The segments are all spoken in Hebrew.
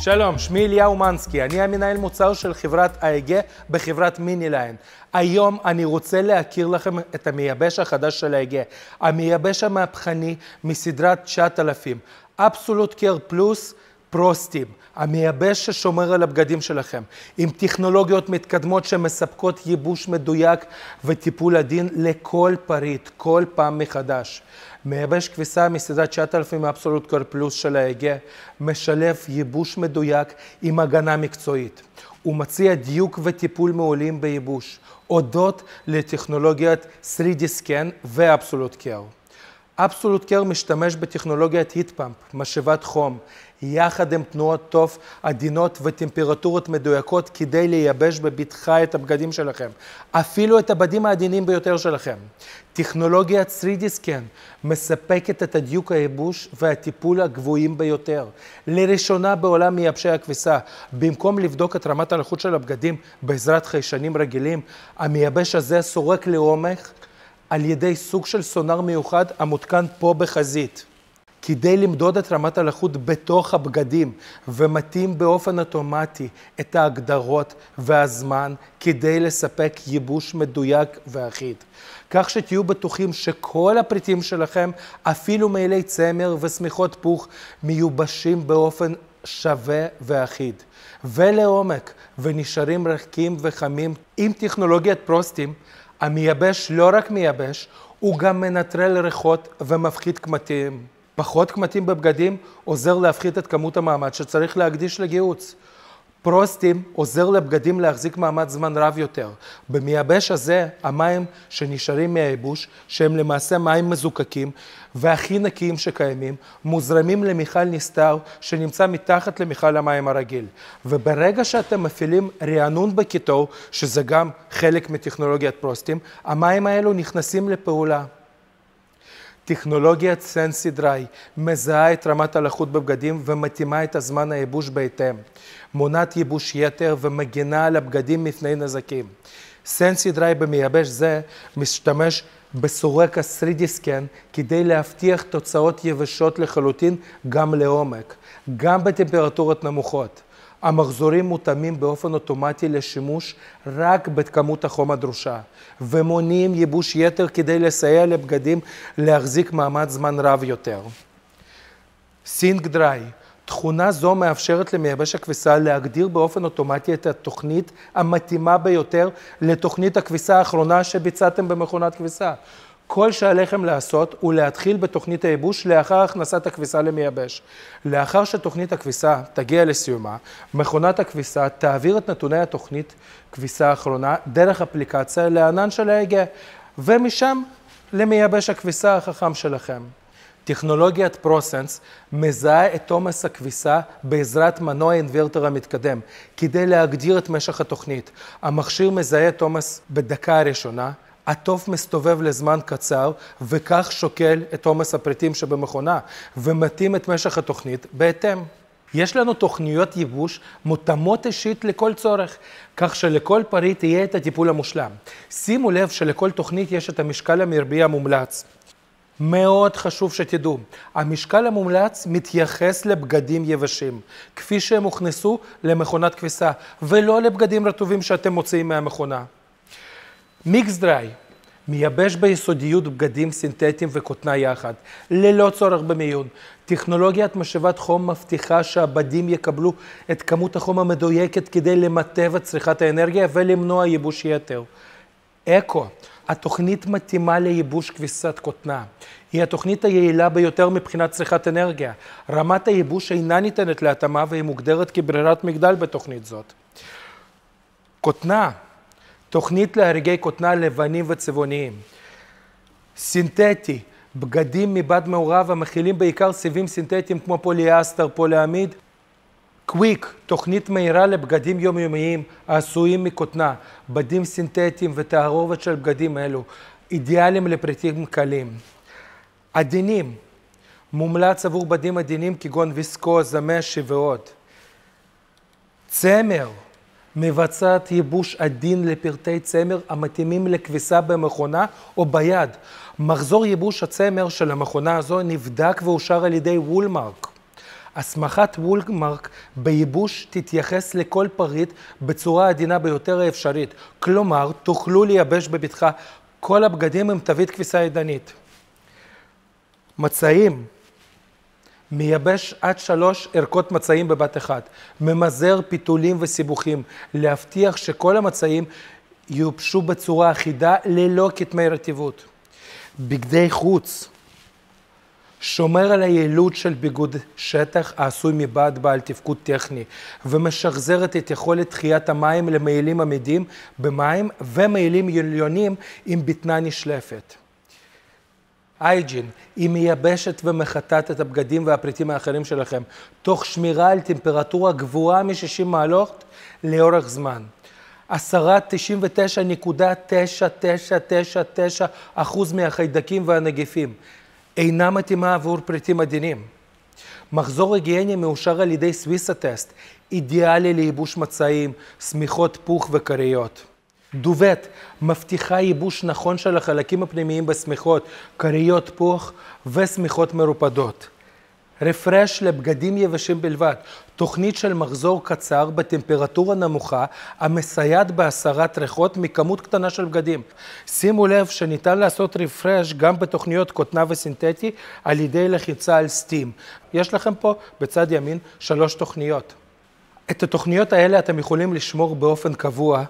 שלום, שמי אליהו מנסקי, אני המנהל מוצר של חברת AEG בחברת מיניליין. היום אני רוצה להכיר לכם את המייבש החדש של AEG, המייבש המהפכני מסדרת 9000, Absolute Care Plus פרוסטים, המייבש ששומר על הבגדים שלכם, עם טכנולוגיות מתקדמות שמספקות ייבוש מדויק וטיפול עדין לכל פריט, כל פעם מחדש. מייבש כביסה מסדרת 9000 Absolute Care Plus של AEG משלב ייבוש מדויק עם הגנה מקצועית. הוא מציע דיוק וטיפול מעולים בייבוש, הודות לטכנולוגיית 3D Scan ו-Absolute Care. Absolute Care משתמש בטכנולוגיית Heat Pump, משאבת חום, יחד עם תנועות טוף עדינות וטמפרטורות מדויקות כדי לייבש בבטחה את הבגדים שלכם, אפילו את הבגדים העדינים ביותר שלכם. טכנולוגיית 3D Scan מספקת את הדיוק הייבוש והטיפול הגבוהים ביותר. לראשונה בעולם מייבשי הכביסה, במקום לבדוק את רמת הלחות של הבגדים בעזרת חיישנים רגילים, המייבש הזה סורק לעומק על ידי סוג של סונר מיוחד המותקן פה בחזית, כדי למדוד את רמת הלחות בתוך הבגדים, ומתאים באופן אוטומטי את ההגדרות והזמן כדי לספק ייבוש מדויק ואחיד. כך שתהיו בטוחים שכל הפריטים שלכם, אפילו מעילי צמר ושמיכות פוך, מיובשים באופן שווה ואחיד, ולעומק, ונשארים רכים וחמים. עם טכנולוגיית פרוסטים, המייבש לא רק מייבש, הוא גם מנטרל ריחות ומפחית קמטים. פחות קמטים בבגדים עוזר להפחית את כמות המאמץ שצריך להקדיש לגיהוץ. פרוסטים עוזר לבגדים להחזיק מעמד זמן רב יותר. במייבש הזה, המים שנשארים מהייבוש, שהם למעשה מים מזוקקים והכי נקיים שקיימים, מוזרמים למיכל נסתר שנמצא מתחת למיכל המים הרגיל. וברגע שאתם מפעילים רענון בקיטור, שזה גם חלק מטכנולוגיית פרוסטים, המים האלו נכנסים לפעולה. טכנולוגיית סנסי דריי מזהה את רמת הלחות בבגדים ומתאימה את הזמן הייבוש בהתאם. מונעת ייבוש יתר ומגנה על הבגדים מפני נזקים. סנסי דריי במייבש זה משתמש בסורק ה-3D Scan כדי להבטיח תוצאות יבשות לחלוטין גם לעומק, גם בטמפרטורות נמוכות. המחזורים מותאמים באופן אוטומטי לשימוש רק בכמות החום הדרושה, ומונעים ייבוש יתר כדי לסייע לבגדים להחזיק מעמד זמן רב יותר. סינק דריי, תכונה זו מאפשרת למייבש הכביסה להגדיר באופן אוטומטי את התוכנית המתאימה ביותר לתוכנית הכביסה האחרונה שביצעתם במכונת כביסה. כל שעליכם לעשות הוא להתחיל בתוכנית הייבוש לאחר הכנסת הכביסה למייבש. לאחר שתוכנית הכביסה תגיע לסיומה, מכונת הכביסה תעביר את נתוני התוכנית כביסה האחרונה דרך אפליקציה לענן של AEG, ומשם למייבש הכביסה החכם שלכם. טכנולוגיית פרוסנס מזהה את עומס הכביסה בעזרת מנוע אינוורטר המתקדם, כדי להגדיר את משך התוכנית. המכשיר מזהה את עומס בדקה הראשונה, התוף מסתובב לזמן קצר, וכך שוקל את עומס הפריטים שבמכונה, ומתאים את משך התוכנית בהתאם. יש לנו תוכניות ייבוש מותאמות אישית לכל צורך, כך שלכל פריט יהיה את הטיפול המושלם. שימו לב שלכל תוכנית יש את המשקל המרבי המומלץ. מאוד חשוב שתדעו, המשקל המומלץ מתייחס לבגדים יבשים, כפי שהם הוכנסו למכונת כביסה, ולא לבגדים רטובים שאתם מוציאים מהמכונה. מיקס דריי, מייבש ביסודיות בגדים סינתטיים וכותנה יחד, ללא צורך במיון. טכנולוגיית משאבת חום מבטיחה שהבגדים יקבלו את כמות החום המדויקת כדי למטב את צריכת האנרגיה ולמנוע ייבוש יתר. אקו, התוכנית מתאימה לייבוש כביסת כותנה. היא התוכנית היעילה ביותר מבחינת צריכת אנרגיה. רמת הייבוש אינה ניתנת להתאמה והיא מוגדרת כברירת מגדל בתוכנית זאת. כותנה, תוכנית להרגי כותנה לבנים וצבעוניים. סינתטי, בגדים מבד מעורב המכילים בעיקר סיבים סינתטיים כמו פוליאסטר, פוליאמיד. קוויק, תוכנית מהירה לבגדים יומיומיים העשויים מכותנה, בדים סינתטיים ותערובת של בגדים אלו, אידיאליים לפריטים קלים. עדינים, מומלץ עבור בדים עדינים כגון ויסקוזה, משי ועוד. צמר, מבצעת ייבוש עדין לפרטי צמר המתאימים לכביסה במכונה או ביד. מחזור ייבוש הצמר של המכונה הזו נבדק ואושר על ידי וולמרק. הסמכת וולמרק בייבוש תתייחס לכל פריט בצורה העדינה ביותר האפשרית. כלומר, תוכלו לייבש בבטחה כל הבגדים עם תווית כביסה ידנית. מצעים. מייבש עד 3 ערכות מצעים בבת אחת. ממזער פיתולים וסיבוכים. להבטיח שכל המצעים יובשו בצורה אחידה ללא כתמי רטיבות. בגדי חוץ. שומר על היעילות של ביגוד שטח העשוי מבד בעל תפקוד טכני, ומשחזרת את יכולת דחיית המים למעילים עמידים במים ומעילים עליונים עם בטנה נשלפת. הייג'ין, היא מייבשת ומחטאת את הבגדים והפריטים האחרים שלכם, תוך שמירה על טמפרטורה גבוהה מ-60 מעלות לאורך זמן. הסרת 99.9999% מהחיידקים והנגיפים. אינה מתאימה עבור פריטים עדינים. מחזור היגייני מאושר על ידי סוויסה טסט, אידיאלי לייבוש מצעים, שמיכות פוך וכריות. דובט, מבטיחה ייבוש נכון של החלקים הפנימיים בשמיכות, כריות פוך ושמיכות מרופדות. רפרש לבגדים יבשים בלבד, תוכנית של מחזור קצר בטמפרטורה נמוכה, המסייעת בהסרת ריחות מכמות קטנה של בגדים. שימו לב שניתן לעשות רפרש גם בתוכניות קוטנה וסינתטי על ידי לחיצה על סטים. יש לכם פה בצד ימין 3 תוכניות. את התוכניות האלה אתם יכולים לשמור באופן קבוע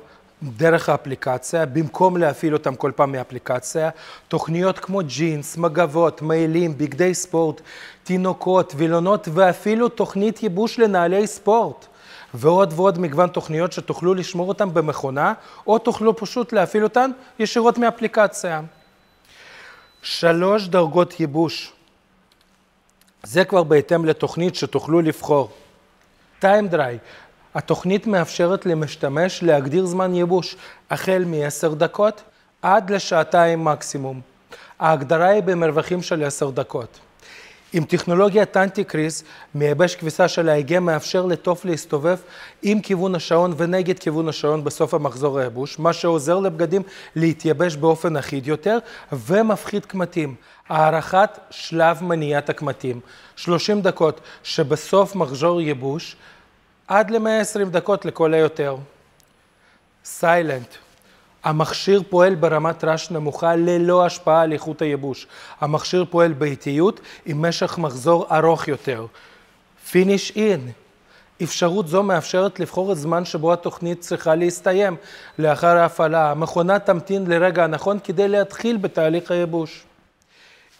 דרך האפליקציה, במקום להפעיל אותם כל פעם מהאפליקציה. תוכניות כמו ג'ינס, מגבות, מעילים, בגדי ספורט, תינוקות, וילונות, ואפילו תוכנית ייבוש לנעלי ספורט. ועוד ועוד מגוון תוכניות שתוכלו לשמור אותם במכונה, או תוכלו פשוט להפעיל אותן ישירות מהאפליקציה. 3 דרגות ייבוש. זה כבר בהתאם לתוכנית שתוכלו לבחור. טיים דריי. התוכנית מאפשרת למשתמש להגדיר זמן ייבוש, החל מ-10 דקות עד לשעתיים מקסימום. ההגדרה היא במרווחים של 10 דקות. עם טכנולוגיית אנטי-קריז, מייבש כביסה של ההיגה מאפשר לטוף להסתובב עם כיוון השעון ונגד כיוון השעון בסוף המחזור הייבוש, מה שעוזר לבגדים להתייבש באופן אחיד יותר ומפחית קמטים. הערכת שלב מניעת הקמטים, 30 דקות שבסוף מחזור ייבוש, עד ל-120 דקות לכל היותר. סיילנט. המכשיר פועל ברמת רעש נמוכה ללא השפעה על איכות הייבוש. המכשיר פועל באיטיות עם משך מחזור ארוך יותר. פיניש אין. אפשרות זו מאפשרת לבחור את זמן שבו התוכנית צריכה להסתיים. לאחר ההפעלה, המכונה תמתין לרגע הנכון כדי להתחיל בתהליך הייבוש.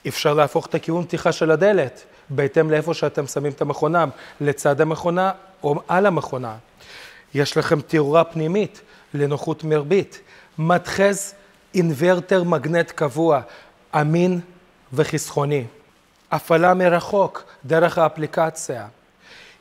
אפשר להפוך את הכיוון פתיחה של הדלת, בהתאם לאיפה שאתם שמים את המכונה, לצד המכונה או על המכונה. יש לכם תאורה פנימית לנוחות מרבית. מדחז אינוורטר מגנט קבוע, אמין וחסכוני. הפעלה מרחוק דרך האפליקציה.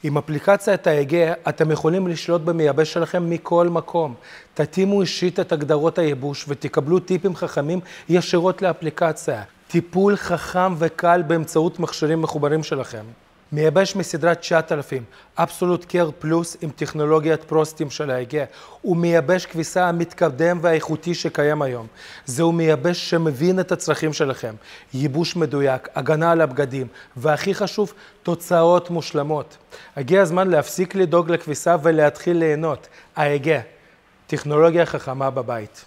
עם אפליקציית ההיגה אתם יכולים לשלוט במייבש שלכם מכל מקום. תתאימו אישית את הגדרות הייבוש ותקבלו טיפים חכמים ישירות לאפליקציה. טיפול חכם וקל באמצעות מכשירים מחוברים שלכם. מייבש מסדרת 9000, Absolute Care Plus עם טכנולוגיית פרוסטים של ההיגה. הוא מייבש כביסה המתקדם והאיכותי שקיים היום. זהו מייבש שמבין את הצרכים שלכם. ייבוש מדויק, הגנה על הבגדים, והכי חשוב, תוצאות מושלמות. הגיע הזמן להפסיק לדאוג לכביסה ולהתחיל ליהנות. ההיגה, טכנולוגיה חכמה בבית.